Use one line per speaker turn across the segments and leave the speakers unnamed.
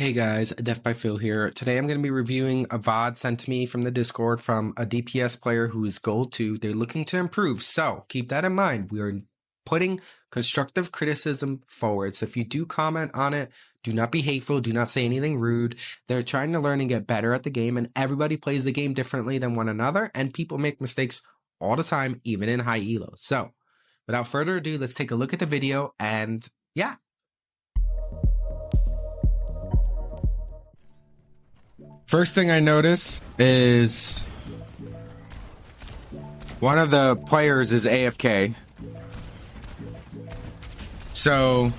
Hey guys, Deathbyphiw here. Today I'm going to be reviewing a VOD sent to me from the Discord from a DPS player who is Gold 2. They're looking to improve, so keep that in mind. We are putting constructive criticism forward. So if you do comment on it, do not be hateful, do not say anything rude. They're trying to learn and get better at the game, and everybody plays the game differently than one another, and people make mistakes all the time, even in high elo. So without further ado, let's take a look at the video, and yeah. First thing I notice is one of the players is AFK. So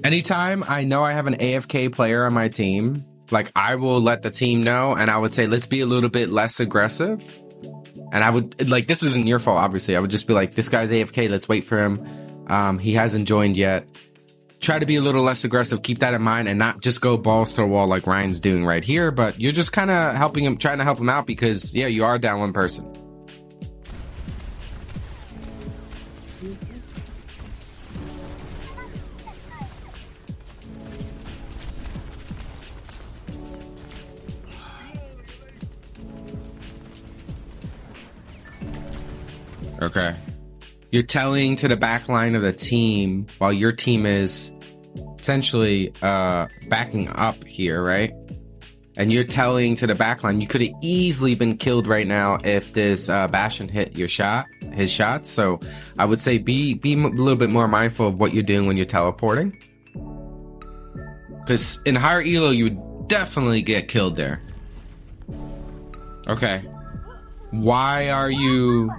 anytime I know I have an AFK player on my team, like I will let the team know and I would say, let's be a little bit less aggressive. And I would, like, this isn't your fault, obviously. I would just be like, this guy's AFK, let's wait for him. He hasn't joined yet. Try to be a little less aggressive, keep that in mind, and not just go balls to the wall like Ryan's doing right here, but you're just kind of helping him, trying to help him out because, yeah, you are down one person. Okay. You're telling to the back line of the team while your team is essentially backing up here, right? And you're telling to the back line, you could have easily been killed right now if this Bastion hit your his shot. So I would say be a little bit more mindful of what you're doing when you're teleporting. Because in higher elo, you would definitely get killed there. Okay. Why are you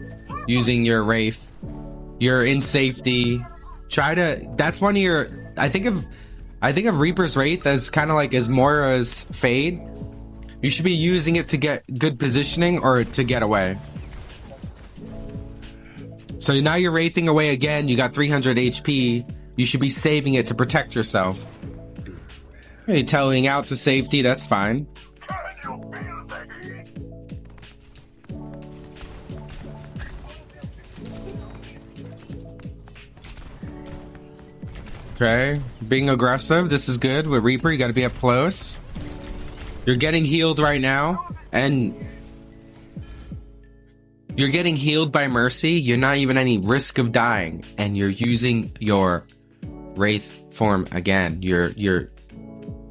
using your Wraith? You're in safety. Try to, that's one of your, I think of Reaper's Wraith as kind of like as Moira's Fade. You should be using it to get good positioning or to get away. So now you're wraithing away again. You got 300 HP. You should be saving it to protect yourself. You're telling out to safety, that's fine. Okay, being aggressive, this is good. With Reaper, you gotta be up close. You're getting healed right now, and you're getting healed by Mercy. You're not even any risk of dying, and you're using your Wraith form again. You're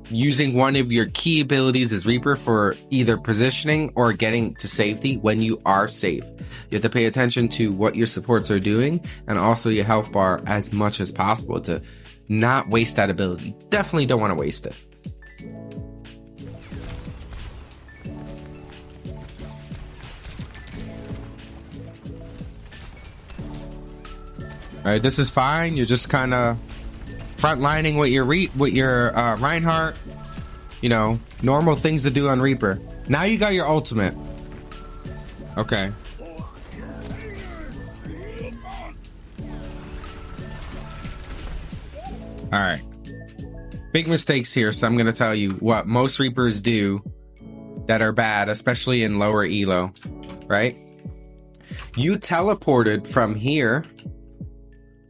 using one of your key abilities as Reaper for either positioning or getting to safety when you are safe. You have to pay attention to what your supports are doing, and also your health bar as much as possible to not waste that ability. Definitely don't want to waste it. All right, this is fine. You're just kind of frontlining with your Reinhardt. You know, normal things to do on Reaper. Now you got your ultimate. Okay. All right. Big mistakes here, so I'm going to tell you what most Reapers do that are bad, especially in lower elo, right? You teleported from here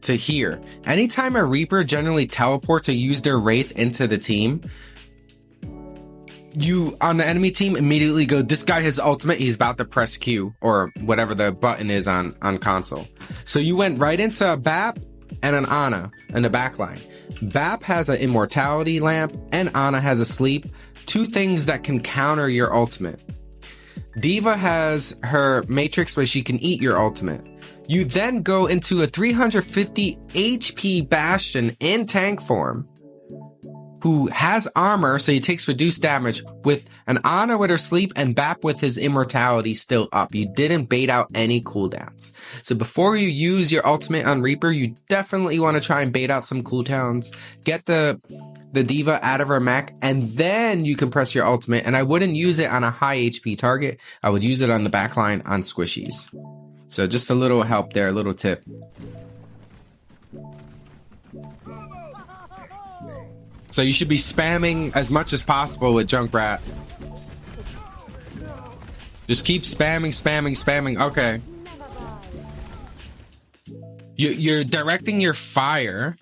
to here. Anytime a Reaper generally teleports or use their Wraith into the team, you on the enemy team immediately go, this guy has ultimate, he's about to press Q or whatever the button is on console. So you went right into a BAP and an Ana in the backline. BAP has an immortality lamp and Ana has a sleep, two things that can counter your ultimate. D.Va has her matrix where she can eat your ultimate. You then go into a 350 HP Bastion in tank form who has armor, so he takes reduced damage with an Ana with her sleep and BAP with his immortality still up. You didn't bait out any cooldowns. So before you use your ultimate on Reaper, you definitely want to try and bait out some cooldowns. Get the D.Va out of her mech, and then you can press your ultimate. And I wouldn't use it on a high HP target. I would use it on the backline on squishies. So just a little help there, a little tip. So you should be spamming as much as possible with Junkrat. Just keep spamming. Okay. You're directing your fire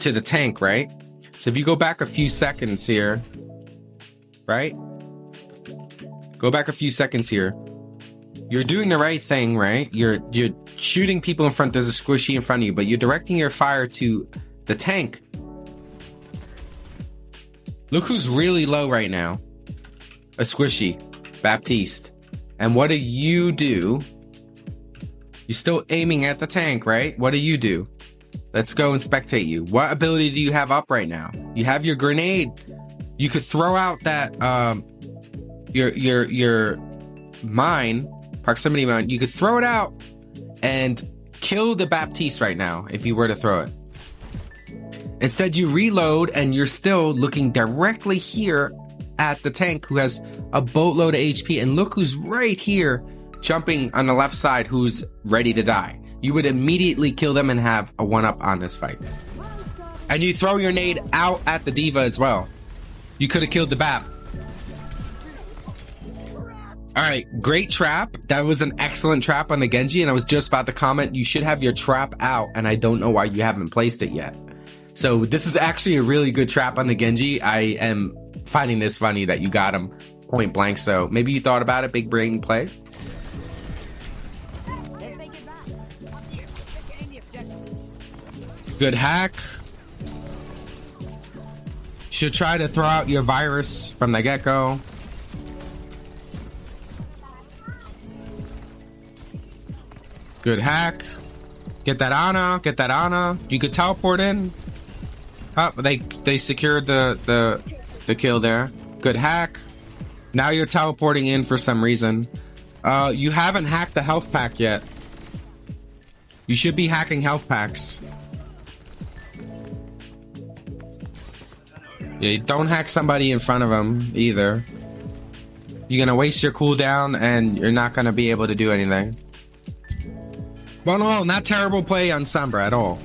to the tank, right? So if you go back a few seconds here, right? Go back a few seconds here. You're doing the right thing, right? You're shooting people in front. There's a squishy in front of you, but you're directing your fire to the tank. Look who's really low right now. A squishy, Baptiste. And what do? You're still aiming at the tank, right? What do? Let's go and spectate you. What ability do you have up right now? You have your grenade. You could throw out that your mine, proximity mine. You could throw it out and kill the Baptiste right now if you were to throw it. Instead, you reload and you're still looking directly here at the tank who has a boatload of HP. And look who's right here jumping on the left side who's ready to die. You would immediately kill them and have a 1-up on this fight. And you throw your nade out at the D.Va as well. You could have killed the Bap. All right, great trap. That was an excellent trap on the Genji. And I was just about to comment, you should have your trap out. And I don't know why you haven't placed it yet. So this is actually a really good trap on the Genji. I am finding this funny that you got him point blank. So maybe you thought about it, big brain play. Good hack. Should try to throw out your virus from the get-go. Good hack. Get that Ana. Get that Ana. You could teleport in. Oh, they secured the kill there. Good hack. Now you're teleporting in for some reason. You haven't hacked the health pack yet. You should be hacking health packs. Yeah, don't hack somebody in front of them either. You're gonna waste your cooldown and you're not gonna be able to do anything. Well, no, not terrible play on Sombra at all.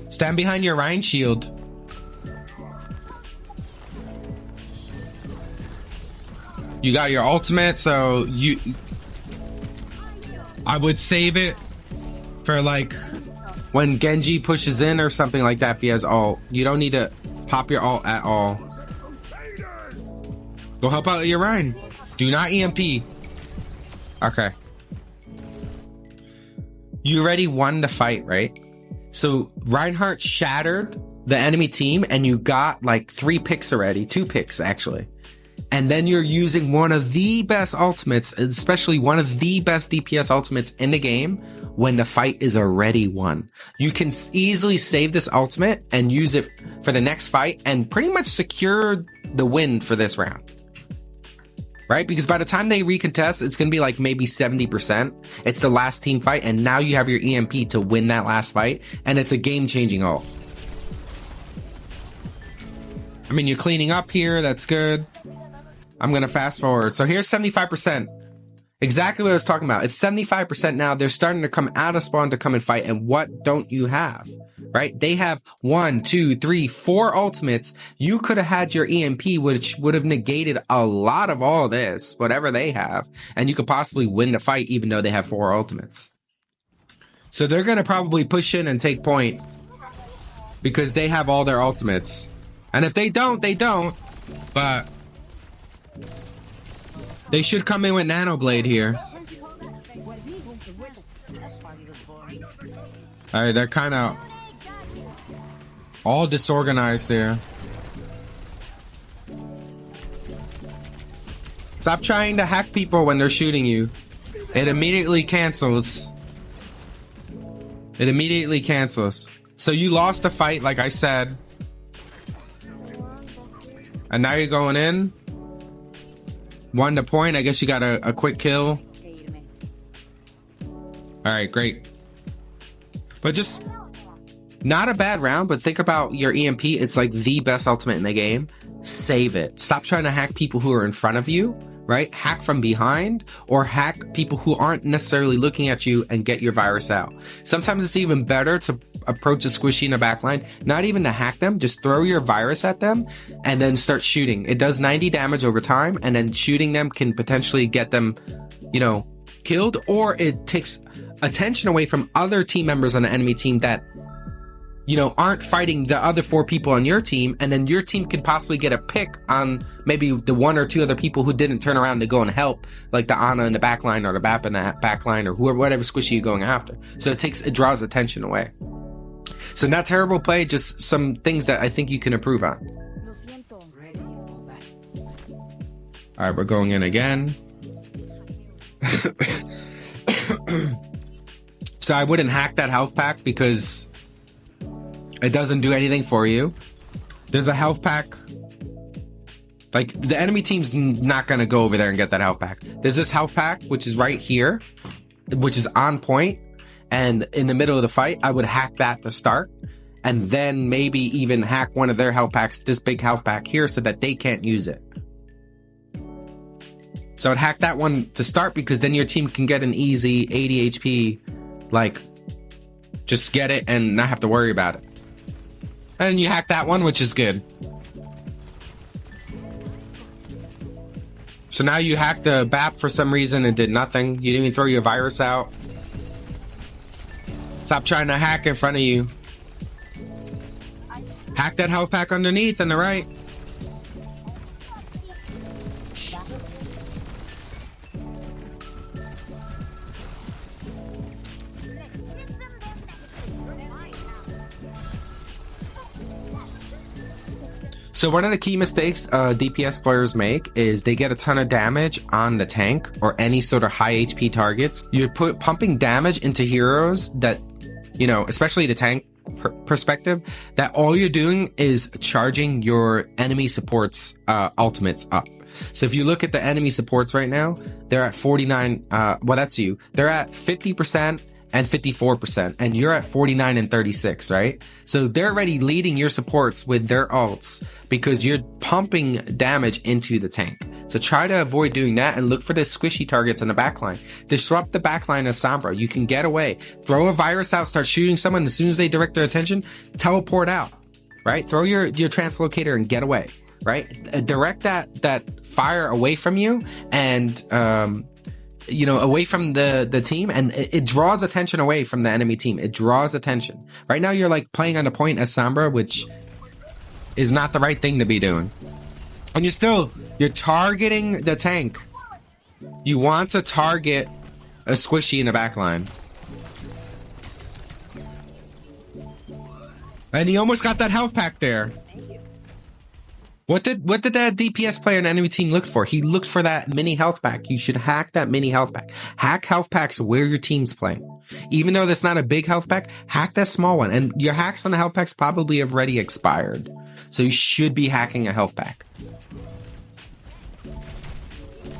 Stand behind your Rhine shield. You got your ultimate, so I would save it for like when Genji pushes in or something like that if he has ult. You don't need to pop your ult at all. Go help out your Rhine. Do not EMP. Okay. You already won the fight, right? So Reinhardt shattered the enemy team and you got like 3 picks already, 2 picks actually. And then you're using one of the best ultimates, especially one of the best DPS ultimates in the game when the fight is already won. You can easily save this ultimate and use it for the next fight and pretty much secure the win for this round. Right? Because by the time they recontest, it's going to be like maybe 70%. It's the last team fight, and now you have your EMP to win that last fight, and it's a game-changing ult. I mean, you're cleaning up here. That's good. I'm going to fast forward. So here's 75%. Exactly what I was talking about. It's 75% now. They're starting to come out of spawn to come and fight, and what don't you have? Right? They have 1, 2, 3, 4 ultimates. You could have had your EMP, which would have negated a lot of all this, whatever they have, and you could possibly win the fight even though they have 4 ultimates. So they're going to probably push in and take point because they have all their ultimates. And if they don't, they don't. But they should come in with Nanoblade here. Alright, they're kind of all disorganized there. Stop trying to hack people when they're shooting you. It immediately cancels. It immediately cancels. So you lost the fight, like I said. And now you're going in. 1 to point. I guess you got a quick kill. Alright, great. But just not a bad round, but think about your EMP. It's like the best ultimate in the game. Save it. Stop trying to hack people who are in front of you, right? Hack from behind or hack people who aren't necessarily looking at you and get your virus out. Sometimes it's even better to approach a squishy in the backline, not even to hack them, just throw your virus at them and then start shooting. It does 90 damage over time, and then shooting them can potentially get them, you know, killed, or it takes attention away from other team members on the enemy team that, you know, aren't fighting the other 4 people on your team, and then your team could possibly get a pick on maybe the 1 or 2 other people who didn't turn around to go and help, like the Ana in the backline or the BAP in the backline or whoever, whatever squishy you're going after. So it draws attention away. So not terrible play, just some things that I think you can improve on. All right, we're going in again. So I wouldn't hack that health pack because it doesn't do anything for you. There's a health pack. Like, the enemy team's not going to go over there and get that health pack. There's this health pack, which is right here, which is on point. And in the middle of the fight, I would hack that to start. And then maybe even hack one of their health packs, this big health pack here, so that they can't use it. So I'd hack that one to start, because then your team can get an easy 80 HP, like, just get it and not have to worry about it. And you hack that one, which is good. So now you hacked the BAP for some reason and did nothing. You didn't even throw your virus out. Stop trying to hack in front of you. Hack that health pack underneath on the right. So one of the key mistakes DPS players make is they get a ton of damage on the tank or any sort of high HP targets. You're pumping damage into heroes that, you know, especially the tank perspective, that all you're doing is charging your enemy supports ultimates up. So if you look at the enemy supports right now, they're at 49, well, that's you. They're at 50% and 54%, and you're at 49 and 36, right? So they're already leading your supports with their ults because you're pumping damage into the tank. So try to avoid doing that and look for the squishy targets on the backline. Disrupt the backline of Sombra. You can get away. Throw a virus out, start shooting someone. As soon as they direct their attention, teleport out, right? Throw your translocator and get away, right? Direct that fire away from you and, you know, away from the team, and it draws attention away from the enemy team. It draws attention. Right now you're like playing on the point as Sombra, which is not the right thing to be doing. And you're targeting the tank. You want to target a squishy in the backline. And he almost got that health pack there. What did that DPS player in the enemy team look for? He looked for that mini health pack. You should hack that mini health pack. Hack health packs where your team's playing. Even though that's not a big health pack, hack that small one. And your hacks on the health packs probably have already expired. So you should be hacking a health pack.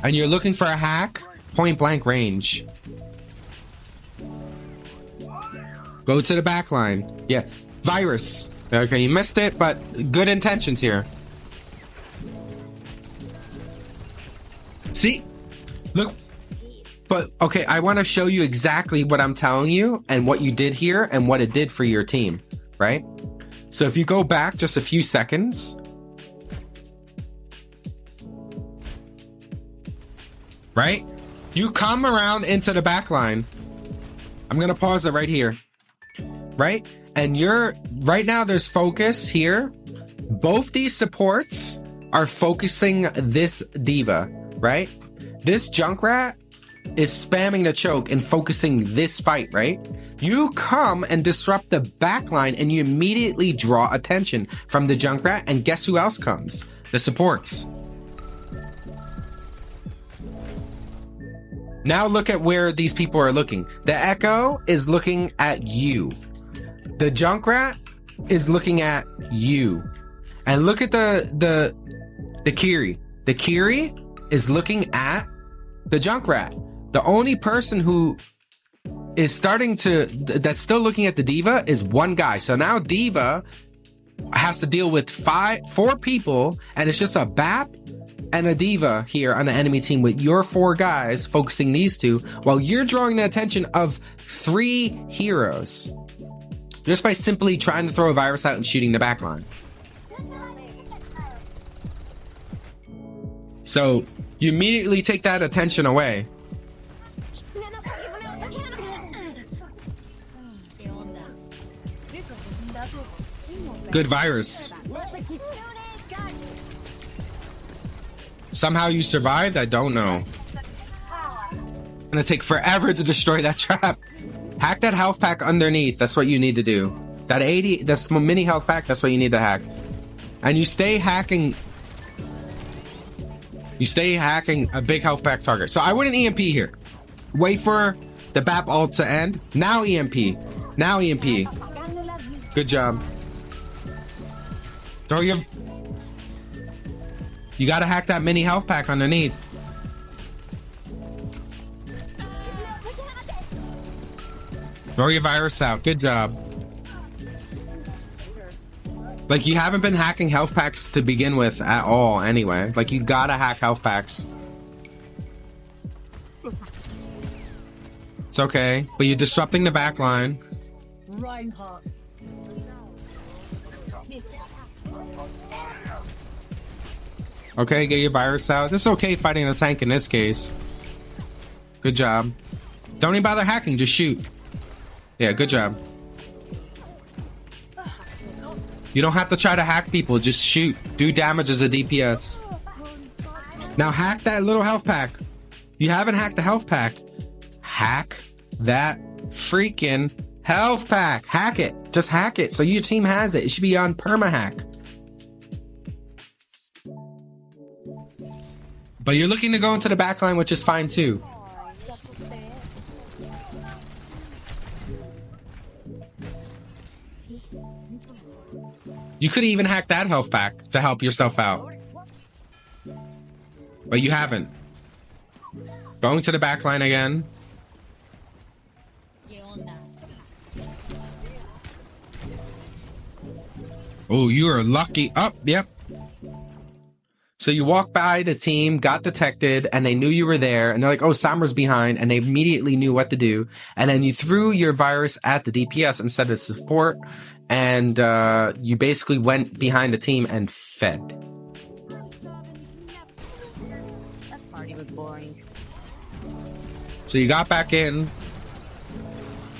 And you're looking for a hack, point blank range. Go to the back line. Yeah, virus. Okay, you missed it, but good intentions here. See? Look. But, okay, I want to show you exactly what I'm telling you and what you did here and what it did for your team, right? So if you go back just a few seconds. Right? You come around into the back line. I'm going to pause it right here. Right? And right now there's focus here. Both these supports are focusing this diva. Right? This Junkrat is spamming the choke and focusing this fight, right? You come and disrupt the backline and you immediately draw attention from the Junkrat, and guess who else comes? The supports. Now look at where these people are looking. The Echo is looking at you. The Junkrat is looking at you. And look at the Kiri. The Kiri is looking at the Junkrat. The only person who is that's still looking at the Diva is one guy. So now Diva has to deal with 4 people, and it's just a BAP and a Diva here on the enemy team with your 4 guys focusing these 2, while you're drawing the attention of 3 heroes just by simply trying to throw a virus out and shooting the backline. So you immediately take that attention away. Good virus. Somehow you survived? I don't know. It's gonna take forever to destroy that trap. Hack that health pack underneath. That's what you need to do. That 80, that's mini health pack, that's what you need to hack. And you stay hacking. You stay hacking a big health pack target. So I wouldn't EMP here. Wait for the BAP ult to end. Now EMP. Now EMP. Good job. Throw your... You gotta hack that mini health pack underneath. Throw your virus out. Good job. Like, you haven't been hacking health packs to begin with at all anyway. Like, you gotta hack health packs. It's okay. But you're disrupting the back line. Okay, get your virus out. This is okay fighting a tank in this case. Good job. Don't even bother hacking, just shoot. Yeah, good job. You don't have to try to hack people, just shoot. Do damage as a DPS. Now hack that little health pack. You haven't hacked the health pack. Hack that freaking health pack. Hack it. Just hack it so your team has it. It should be on perma-hack. But you're looking to go into the backline, which is fine too. You could even hack that health pack to help yourself out. But you haven't. Going to the backline again. Oh, you are lucky. Oh, yep. So you walk by the team, got detected, and they knew you were there, and they're like, oh, Sombra's behind, and they immediately knew what to do. And then you threw your virus at the DPS instead of support, and you basically went behind the team and fed.
That party was boring.
So you got back in.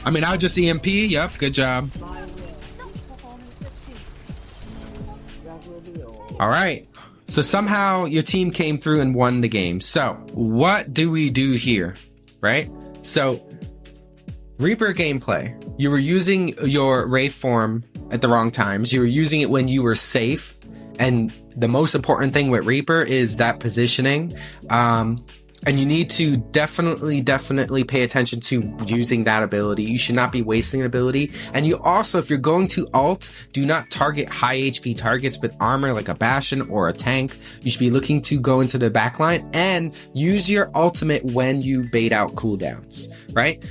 I mean, I would just EMP. Yep, good job. All right. So somehow your team came through and won the game. So what do we do here, right? So Reaper gameplay. You were using your Wraith form at the wrong times. You were using it when you were safe. And the most important thing with Reaper is that positioning. And you need to definitely pay attention to using that ability. You should not be wasting an ability. And you also, if you're going to ult, do not target high HP targets with armor like a Bastion or a tank. You should be looking to go into the backline and use your ultimate when you bait out cooldowns, right?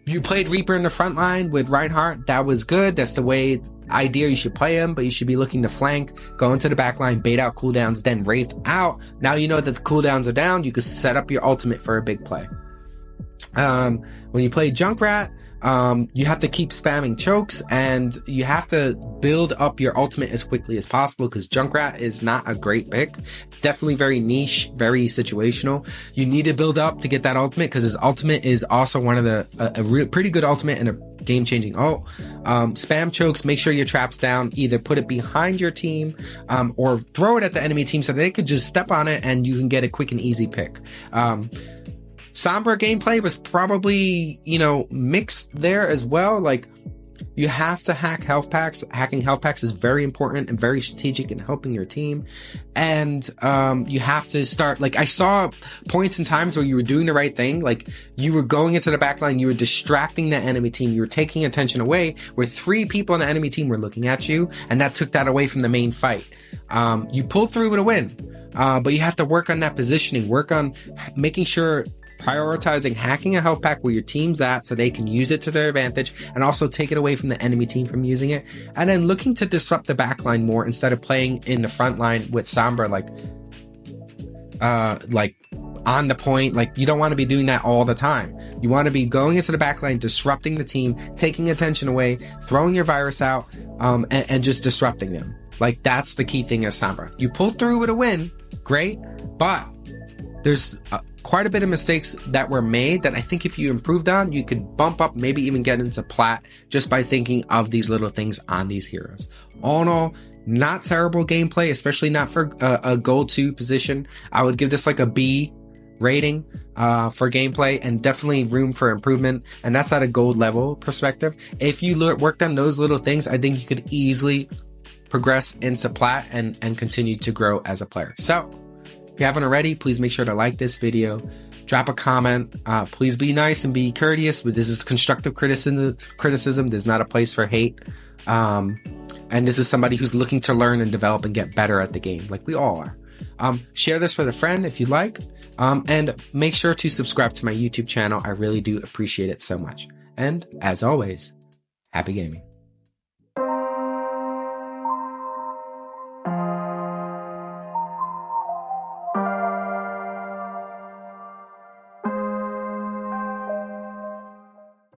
You played Reaper in the front line with Reinhardt. That was good. That's the way idea you should play him, but you should be looking to flank, go into the back line, bait out cooldowns, then Wraith out. Now you know that the cooldowns are down. You can set up your ultimate for a big play. When you play Junkrat, you have to keep spamming chokes, and you have to build up your ultimate as quickly as possible, because Junkrat is not a great pick. It's definitely very niche, very situational. You need to build up to get that ultimate, because his ultimate is also one of the pretty good ultimate and a game-changing ult. Spam chokes, make sure your trap's down. Either put it behind your team, or throw it at the enemy team so they could just step on it and you can get a quick and easy pick. Sombra gameplay was probably, mixed there as well. Like, you have to hack health packs. Hacking health packs is very important and very strategic in helping your team. And you have to start, like, I saw points and times where you were doing the right thing. Like, you were going into the backline, you were distracting the enemy team, you were taking attention away, where 3 people on the enemy team were looking at you, and that took that away from the main fight. You pulled through with a win, but you have to work on that positioning, work on making sure prioritizing hacking a health pack where your team's at so they can use it to their advantage, and also take it away from the enemy team from using it. And then looking to disrupt the backline more instead of playing in the front line with Sombra, like on the point. Like, you don't want to be doing that all the time. You want to be going into the backline, disrupting the team, taking attention away, throwing your virus out, and just disrupting them. Like, that's the key thing as Sombra. You pull through with a win, great, but there's quite a bit of mistakes that were made that I think if you improved on, you could bump up, maybe even get into plat just by thinking of these little things on these heroes. All in all, not terrible gameplay, especially not for a gold 2 position. I would give this like a B rating for gameplay, and definitely room for improvement, and that's at a gold level perspective. If you worked on those little things, I think you could easily progress into plat and continue to grow as a player. So if you haven't already, please make sure to like this video, drop a comment, please be nice and be courteous, but this is constructive criticism. There's not a place for hate, and this is somebody who's looking to learn and develop and get better at the game, like we all are. Share this with a friend if you like, and make sure to subscribe to my YouTube channel. I really do appreciate it so much. And as always, happy gaming.